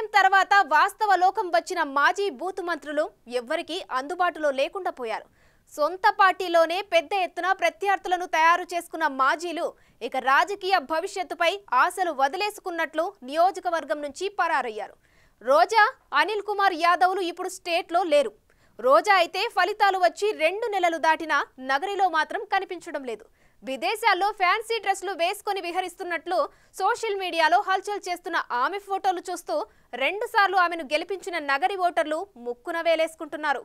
పరాజయం తర్వాత వాస్తవ లోకం వచ్చిన మాజీ బూత్ మంత్రులు ఎవ్వరికీ అందుబాటులో లేకుండా పోయారు. సొంత పార్టీలోనే పెద్ద ఎత్తున ప్రత్యర్థులను తయారు చేసుకున్న మాజీలు ఇక రాజకీయ భవిష్యత్తుపై ఆశలు వదిలేసుకున్నట్లు నియోజకవర్గం నుంచి పరారయ్యారు. రోజా, అనిల్ కుమార్ యాదవ్లు ఇప్పుడు స్టేట్లో లేరు. రోజా అయితే ఫలితాలు వచ్చి 2 నెలలు దాటినా నగరిలో మాత్రం కనిపించడం లేదు. విదేశాల్లో ఫ్యాన్సీ డ్రెస్లు వేసుకొని విహరిస్తున్నట్లు సోషల్ మీడియాలో హల్చల్ చేస్తున్న ఆమె ఫోటోలు చూస్తూ 2 సార్లు ఆమెను గెలిపించిన నగరి ఓటర్లు ముక్కున వేలేసుకుంటున్నారు.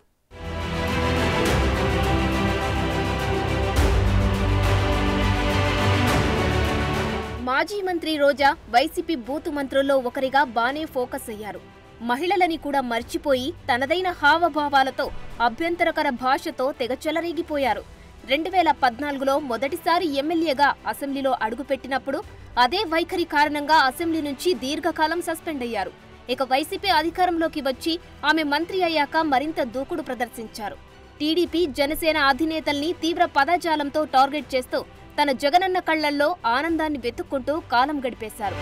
మాజీ మంత్రి రోజా వైసీపీ బూత్ మంత్రుల్లో ఒకరిగా బానే ఫోకస్ అయ్యారు. మహిళలని కూడా మర్చిపోయి తనదైన హావభావాలతో అభ్యంతరకర భాషతో తెగ చెలరేగిపోయారు. 2014లో మొదటిసారి ఎమ్మెల్యేగా అసెంబ్లీలో అడుగుపెట్టినప్పుడు అదే వైఖరి కారణంగా అసెంబ్లీ నుంచి దీర్ఘకాలం సస్పెండ్ అయ్యారు. ఇక వైసీపీ అధికారంలోకి వచ్చి ఆమె మంత్రి అయ్యాక మరింత దూకుడు ప్రదర్శించారు. టీడీపీ, జనసేన అధినేతల్ని తీవ్ర పదజాలంతో టార్గెట్ చేస్తూ తన జగనన్న కళ్లల్లో ఆనందాన్ని వెతుక్కుంటూ కాలం గడిపేశారు.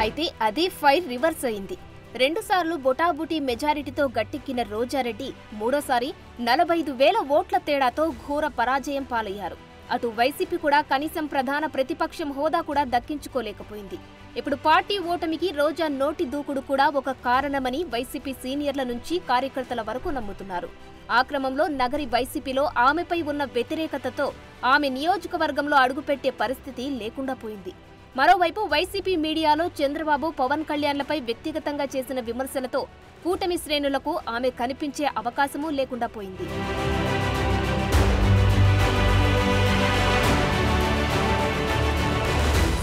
అయితే అదే ఫైర్ రివర్స్ అయింది. 2 సార్లు బొటాబుటీ మెజారిటీతో గట్టెక్కిన రోజారెడ్డి మూడోసారి 45,000 ఓట్ల తేడాతో ఘోర పరాజయం పాలయ్యారు. అటు వైసీపీ కూడా కనీసం ప్రధాన ప్రతిపక్షం హోదా కూడా దక్కించుకోలేకపోయింది. ఇప్పుడు పార్టీ ఓటమికి రోజా నోటి దూకుడు కూడా ఒక కారణమని వైసీపీ సీనియర్ల నుంచి కార్యకర్తల వరకు నమ్ముతున్నారు. ఆ క్రమంలో నగరి వైసీపీలో ఆమెపై ఉన్న వ్యతిరేకతతో ఆమె నియోజకవర్గంలో అడుగుపెట్టే పరిస్థితి లేకుండా పోయింది. మరోవైపు వైసీపీ మీడియాలో చంద్రబాబు, పవన్ కళ్యాణ్లపై వ్యక్తిగతంగా చేసిన విమర్శలతో కూటమి శ్రేణులకు ఆమె కనిపించే అవకాశమూ లేకుండా పోయింది.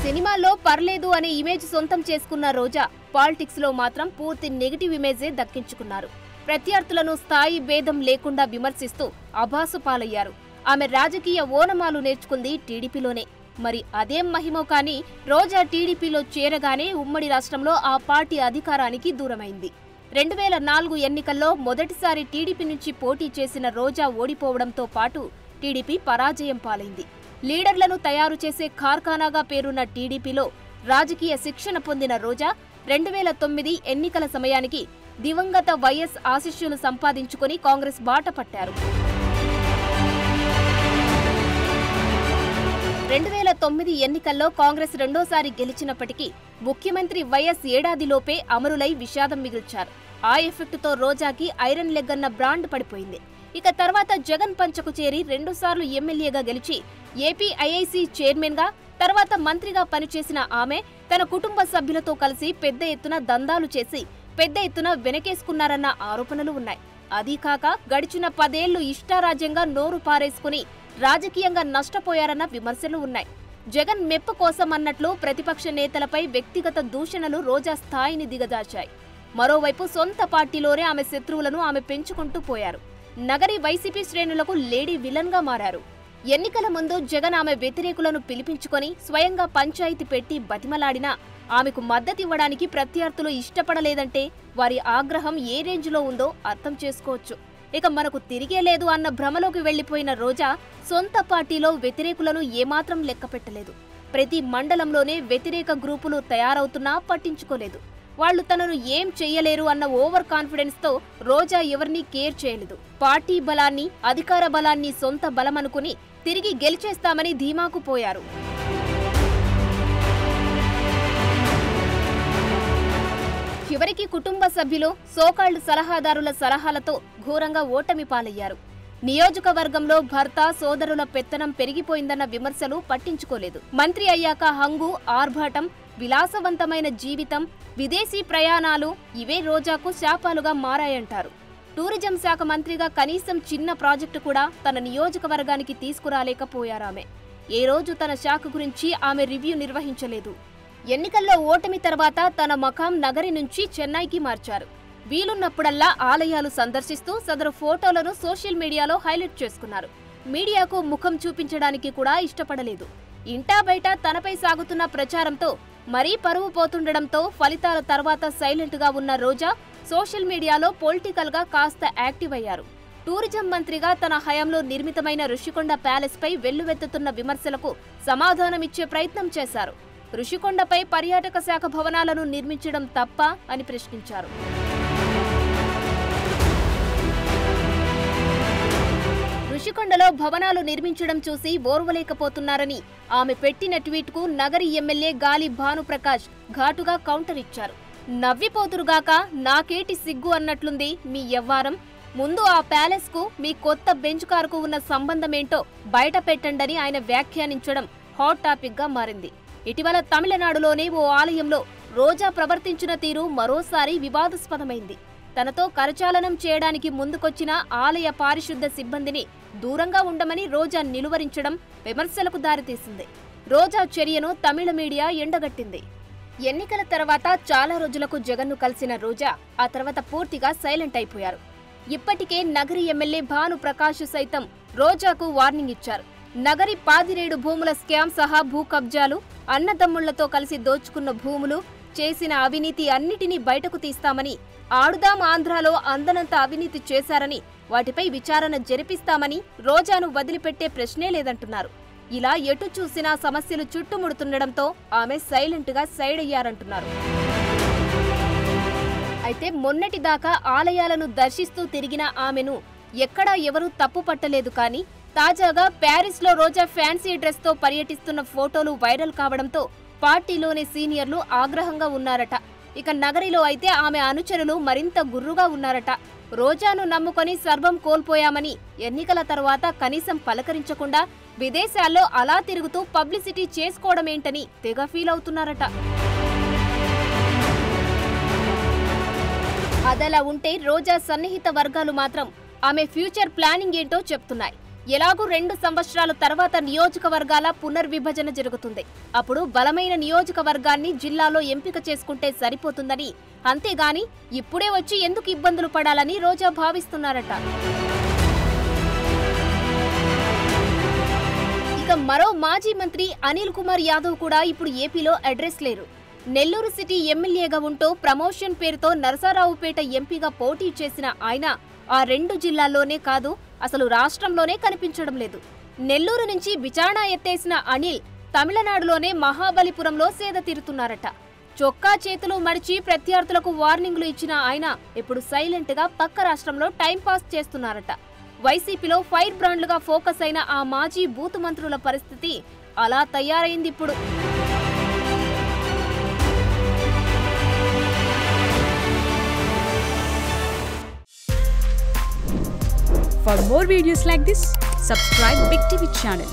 సినిమాల్లో పర్లేదు అనే ఇమేజ్ సొంతం చేసుకున్న రోజా పాలిటిక్స్ లో మాత్రం పూర్తి నెగిటివ్ ఇమేజే దక్కించుకున్నారు. ప్రత్యర్థులను స్థాయి భేదం లేకుండా విమర్శిస్తూ అభాసు పాలయ్యారు. ఆమె రాజకీయ ఓనమాలు నేర్చుకుంది టీడీపీలోనే. మరి అదేం మహిమో కానీ రోజా టీడీపీలో చేరగానే ఉమ్మడి రాష్ట్రంలో ఆ పార్టీ అధికారానికి దూరమైంది. 2004 ఎన్నికల్లో మొదటిసారి టీడీపీ నుంచి పోటీ చేసిన రోజా ఓడిపోవడంతో పాటు టీడీపీ పరాజయం పాలైంది. లీడర్లను తయారు చేసే కార్ఖానాగా పేరున్న టీడీపీలో రాజకీయ శిక్షణ పొందిన రోజా 2009 ఎన్నికల సమయానికి దివంగత వైఎస్ ఆశీస్సులు సంపాదించుకుని కాంగ్రెస్ బాట పట్టారు. 2009 ఎన్నికల్లో కాంగ్రెస్ రెండోసారి గెలిచినప్పటికీ ముఖ్యమంత్రి వైఎస్ ఏడాదిలోపే అమరులై విషాదం మిగిల్చారు. ఆ ఎఫెక్టుతో రోజాకి ఐరన్ లెగ్ అన్న బ్రాండ్ పడిపోయింది. ఇక తర్వాత జగన్ పంచకు చేరి 2 సార్లు ఎమ్మెల్యేగా గెలిచి ఏపీ ఐఐసీ చైర్మన్ గా, తర్వాత మంత్రిగా పనిచేసిన ఆమె తన కుటుంబ సభ్యులతో కలిసి పెద్ద ఎత్తున దందాలు చేసి పెద్ద ఎత్తున వెనకేసుకున్నారన్న ఆరోపణలు ఉన్నాయి. అదీ కాక గడిచిన 10 ఏళ్లు ఇష్టారాజ్యంగా నోరు పారేసుకుని రాజకీయంగా నష్టపోయారన్న విమర్శలు ఉన్నాయి. జగన్ మెప్పు కోసం అన్నట్లు ప్రతిపక్ష నేతలపై వ్యక్తిగత దూషణలు రోజా స్థాయిని దిగజార్చాయి. మరోవైపు సొంత పార్టీలోనే ఆమె శత్రువులను ఆమె పెంచుకుంటూ పోయారు. నగరి వైసీపీ శ్రేణులకు లేడీ విలన్ గా మారారు. ఎన్నికల ముందు జగన్ ఆమె వ్యతిరేకులను పిలిపించుకొని స్వయంగా పంచాయతీ పెట్టి బతిమలాడినా ఆమెకు మద్దతివ్వడానికి ప్రత్యర్థులు ఇష్టపడలేదంటే వారి ఆగ్రహం ఏ రేంజ్లో ఉందో అర్థం చేసుకోవచ్చు. ఇక మనకు తిరిగే లేదు అన్న భ్రమలోకి వెళ్లిపోయిన రోజా సొంత పార్టీలో వ్యతిరేకులను ఏమాత్రం లెక్కపెట్టలేదు. ప్రతి మండలంలోనే వ్యతిరేక గ్రూపులు తయారవుతున్నా పట్టించుకోలేదు. వాళ్లు తనను ఏం చెయ్యలేరు అన్న ఓవర్ కాన్ఫిడెన్స్ తో రోజా ఎవరినీ కేర్ చేయలేదు. పార్టీ బలాన్ని, అధికార బలాన్ని సొంత బలమనుకుని తిరిగి గెలిచేస్తామని ధీమాకు పోయారు. చివరికి కుటుంబ సభ్యులు, సోకాళ్లు సలహాదారుల సలహాలతో ఘోరంగా ఓటమి పాలయ్యారు. నియోజకవర్గంలో భర్త, సోదరుల పెత్తనం పెరిగిపోయిందన్న విమర్శలు పట్టించుకోలేదు. మంత్రి అయ్యాక హంగు, ఆర్భాటం, విలాసవంతమైన జీవితం, విదేశీ ప్రయాణాలు ఇవే రోజాకు శాపాలుగా మారాయంటారు. టూరిజం శాఖ మంత్రిగా కనీసం చిన్న ప్రాజెక్టు కూడా తన నియోజకవర్గానికి తీసుకురాలేకపోయారామె. ఏ రోజు తన శాఖ గురించి ఆమె రివ్యూ నిర్వహించలేదు. ఎన్నికల్లో ఓటమి తర్వాత తన మకాం నగరి నుంచి చెన్నైకి మార్చారు. వీలున్నప్పుడల్లా ఆలయాలు సందర్శిస్తూ సదరు ఫోటోలను సోషల్ మీడియాలో హైలైట్ చేసుకున్నారు. మీడియాకు ముఖం చూపించడానికి కూడా ఇష్టపడలేదు. ఇంటా బయట తనపై సాగుతున్న ప్రచారంతో మరీ పరువు పోతుండడంతో ఫలితాల తర్వాత సైలెంట్ గా ఉన్న రోజా సోషల్ మీడియాలో పొలిటికల్ గా కాస్త యాక్టివ్ అయ్యారు. టూరిజం మంత్రిగా తన హయాంలో నిర్మితమైన ఋషికొండ ప్యాలెస్ పై వెల్లువెత్తుతున్న విమర్శలకు సమాధానమిచ్చే ప్రయత్నం చేశారు. రుషికొండపై పర్యాటక శాఖ భవనాలను నిర్మించడం తప్ప అని ప్రశ్నించారు. రుషికొండలో భవనాలు నిర్మించడం చూసి ఓర్వలేకపోతున్నారని ఆమె పెట్టిన ట్వీట్కు నగరి ఎమ్మెల్యే గాలి భానుప్రకాష్ ఘాటుగా కౌంటర్ ఇచ్చారు. నవ్విపోతురుగాక నాకేటి సిగ్గు అన్నట్లుంది మీ యవ్వారం. ముందు ఆ ప్యాలెస్కు మీ కొత్త బెంచ్ కారుకు ఉన్న సంబంధమేంటో బయట పెట్టండని ఆయన వ్యాఖ్యానించడం హాట్ టాపిక్గా మారింది. ఇటీవల తమిళనాడులోని ఓ ఆలయంలో రోజా ప్రవర్తించిన తీరు మరోసారి వివాదాస్పదమైంది. తనతో కరచాలనం చేయడానికి ముందుకొచ్చిన ఆలయ పారిశుద్ధ సిబ్బందిని దూరంగా ఉండమని రోజా నిలువరించడం విమర్శలకు దారితీసింది. రోజా చర్యను తమిళ మీడియా ఎండగట్టింది. ఎన్నికల తర్వాత చాలా రోజులకు జగన్ను కలిసిన రోజా ఆ తర్వాత పూర్తిగా సైలెంట్ అయిపోయారు. ఇప్పటికే నగరి ఎమ్మెల్యే భానుప్రకాష్ సైతం రోజాకు వార్నింగ్ ఇచ్చారు. నగరి పాదిరేడు భూముల స్కామ్ సహా భూ కబ్జాలు, అన్నదమ్ముళ్లతో కలిసి దోచుకున్న భూములు, చేసిన అవినీతి అన్నిటినీ బయటకు తీస్తామని, ఆడుదాం ఆంధ్రాలో అందనంత అవినీతి చేశారని, వాటిపై విచారణ జరిపిస్తామని రోజాను వదిలిపెట్టే ప్రశ్నే లేదంటున్నారు. ఇలా ఎటు చూసినా సమస్యలు చుట్టుముడుతుండడంతో ఆమె సైలెంట్గా సైడ్ అయ్యారంటున్నారు. అయితే మొన్నటిదాకా ఆలయాలను దర్శిస్తూ తిరిగిన ఆమెను ఎక్కడా ఎవరూ తప్పు పట్టలేదు. కానీ తాజాగా ప్యారిస్లో రోజా ఫ్యాన్సీ డ్రెస్తో పర్యటిస్తున్న ఫోటోలు వైరల్ కావడంతో పార్టీలోని సీనియర్లు ఆగ్రహంగా ఉన్నారట. ఇక నగరిలో అయితే ఆమె అనుచరులు మరింత గుర్రుగా ఉన్నారట. రోజాను నమ్ముకొని సర్వం కోల్పోయామని, ఎన్నికల తర్వాత కనీసం పలకరించకుండా విదేశాల్లో అలా తిరుగుతూ పబ్లిసిటీ చేసుకోవడమేంటని తెగ ఫీల్ అవుతున్నారట. అదలా ఉంటే రోజా సన్నిహిత వర్గాలు మాత్రం ఆమె ఫ్యూచర్ ప్లానింగ్ ఏంటో చెప్తున్నాయి. ఎలాగూ 2 సంవత్సరాల తర్వాత నియోజకవర్గాల పునర్విభజన జరుగుతుంది. అప్పుడు బలమైన నియోజకవర్గాన్ని జిల్లాలో ఎంపిక చేసుకుంటే సరిపోతుందని, అంతేగాని ఇప్పుడే వచ్చి ఎందుకు ఇబ్బందులు పడాలని రోజా భావిస్తున్నారట. ఇక మరో మాజీ మంత్రి అనిల్ కుమార్ యాదవ్ కూడా ఇప్పుడు ఏపీలో అడ్రస్ లేరు. నెల్లూరు సిటీ ఎమ్మెల్యేగా ఉంటూ ప్రమోషన్ పేరుతో నరసరావుపేట ఎంపీగా పోటీ చేసిన ఆయన ఆ 2 జిల్లాల్లోనే కాదు, అసలు రాష్ట్రంలోనే కనిపించడం లేదు. నెల్లూరు నుంచి విచారణ ఎత్తేసిన అనిల్ తమిళనాడులోనే మహాబలిపురంలో సేద తీరుతున్నారట. చొక్కా చేతులు మడిచి ప్రత్యర్థులకు వార్నింగ్లు ఇచ్చిన ఆయన ఇప్పుడు సైలెంట్గా పక్క రాష్ట్రంలో టైంపాస్ చేస్తున్నారట. వైసీపీలో ఫైర్ బ్రాండ్లుగా ఫోకస్ అయిన ఆ మాజీ బూత్ మంత్రుల పరిస్థితి అలా తయారైంది ఇప్పుడు. For more videos like this, subscribe Big TV channel.